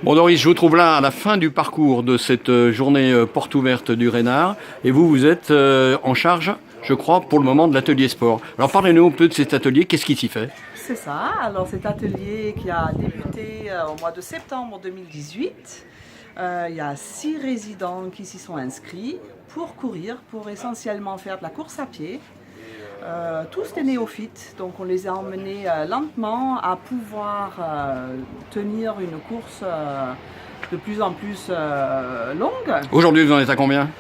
Bon Doris, je vous trouve là à la fin du parcours de cette journée porte ouverte du Rénard et vous êtes en charge, je crois, pour le moment de l'atelier sport. Alors parlez-nous un peu de cet atelier, qu'est-ce qui s'y fait? C'est ça, alors cet atelier qui a débuté au mois de septembre 2018, il y a 6 résidents qui s'y sont inscrits pour courir, pour essentiellement faire de la course à pied. Tous des néophytes, donc on les a emmenés lentement à pouvoir tenir une course de plus en plus longue. Aujourd'hui, vous en êtes à combien?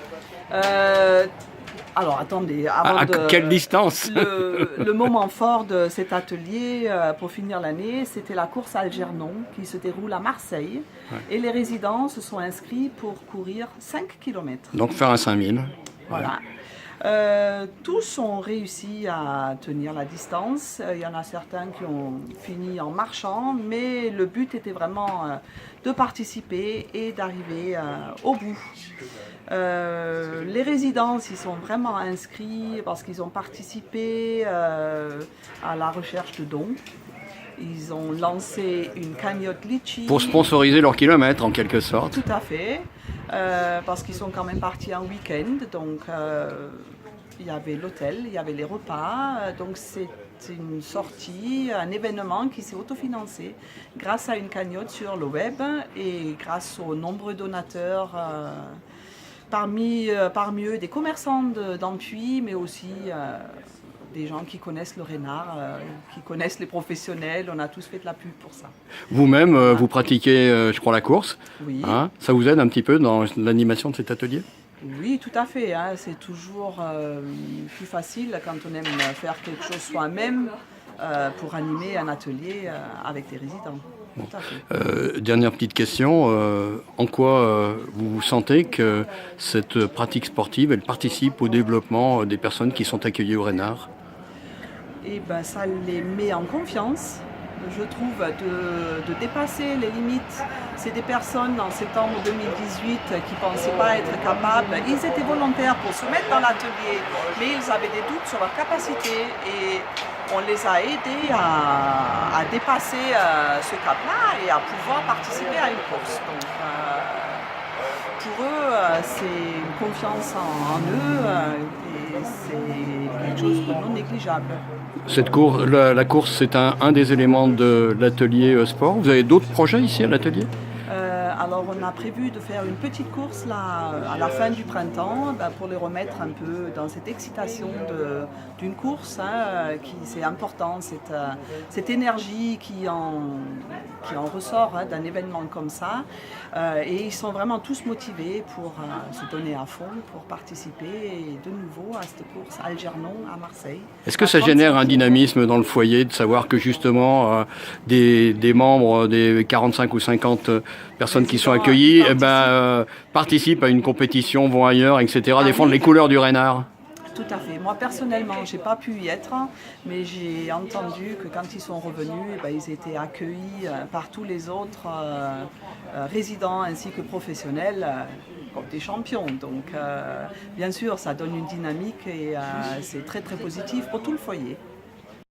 Alors attendez, à quelle distance? Le moment fort de cet atelier pour finir l'année, c'était la course Algernon qui se déroule à Marseille. Ouais. Et les résidents se sont inscrits pour courir 5 km. Donc faire un 5000. Voilà. Ouais. Tous ont réussi à tenir la distance. Il y en a certains qui ont fini en marchant, mais le but était vraiment de participer et d'arriver au bout. Les résidents s'y sont vraiment inscrits parce qu'ils ont participé à la recherche de dons. Ils ont lancé une cagnotte Litchi. Pour sponsoriser leur kilomètre en quelque sorte. Tout à fait, parce qu'ils sont quand même partis en week-end, donc il y avait l'hôtel, il y avait les repas, donc c'est une sortie, un événement qui s'est autofinancé grâce à une cagnotte sur le web et grâce aux nombreux donateurs, parmi eux des commerçants d'Ampuis, mais aussi des gens qui connaissent le Rénard, qui connaissent les professionnels, on a tous fait de la pub pour ça. Vous-même, vous pratiquez, je crois, la course. Oui. Hein, ça vous aide un petit peu dans l'animation de cet atelier? Oui, tout à fait. Hein, c'est toujours plus facile quand on aime faire quelque chose soi-même pour animer un atelier avec des résidents. Bon. Dernière petite question, en quoi vous sentez que cette pratique sportive, elle participe au développement des personnes qui sont accueillies au Rénard? Et ben, ça les met en confiance, je trouve, de dépasser les limites. C'est des personnes en septembre 2018 qui ne pensaient pas être capables. Ils étaient volontaires pour se mettre dans l'atelier, mais ils avaient des doutes sur leur capacité et on les a aidés à dépasser ce cap-là et à pouvoir participer à une course. Donc, pour eux, c'est une confiance en eux et c'est quelque chose de non négligeable. La course, c'est un des éléments de l'atelier sport. Vous avez d'autres projets ici à l'atelier? Alors on a prévu de faire une petite course là, à la fin du printemps pour les remettre un peu dans cette excitation d'une course. Hein, c'est important, cette énergie qui en ressort d'un événement comme ça. Et ils sont vraiment tous motivés pour se donner à fond, pour participer de nouveau à cette course Algernon à Marseille. Est-ce que ça génère un dynamisme dans le foyer de savoir que justement des membres, des 45 ou 50 personnes qui sont accueillies participent à une compétition, vont ailleurs, etc., défendent les couleurs du Rénard? Tout à fait. Moi, personnellement, je n'ai pas pu y être, mais j'ai entendu que quand ils sont revenus, ils étaient accueillis par tous les autres résidents ainsi que professionnels comme des champions. Donc, bien sûr, ça donne une dynamique et c'est très, très positif pour tout le foyer.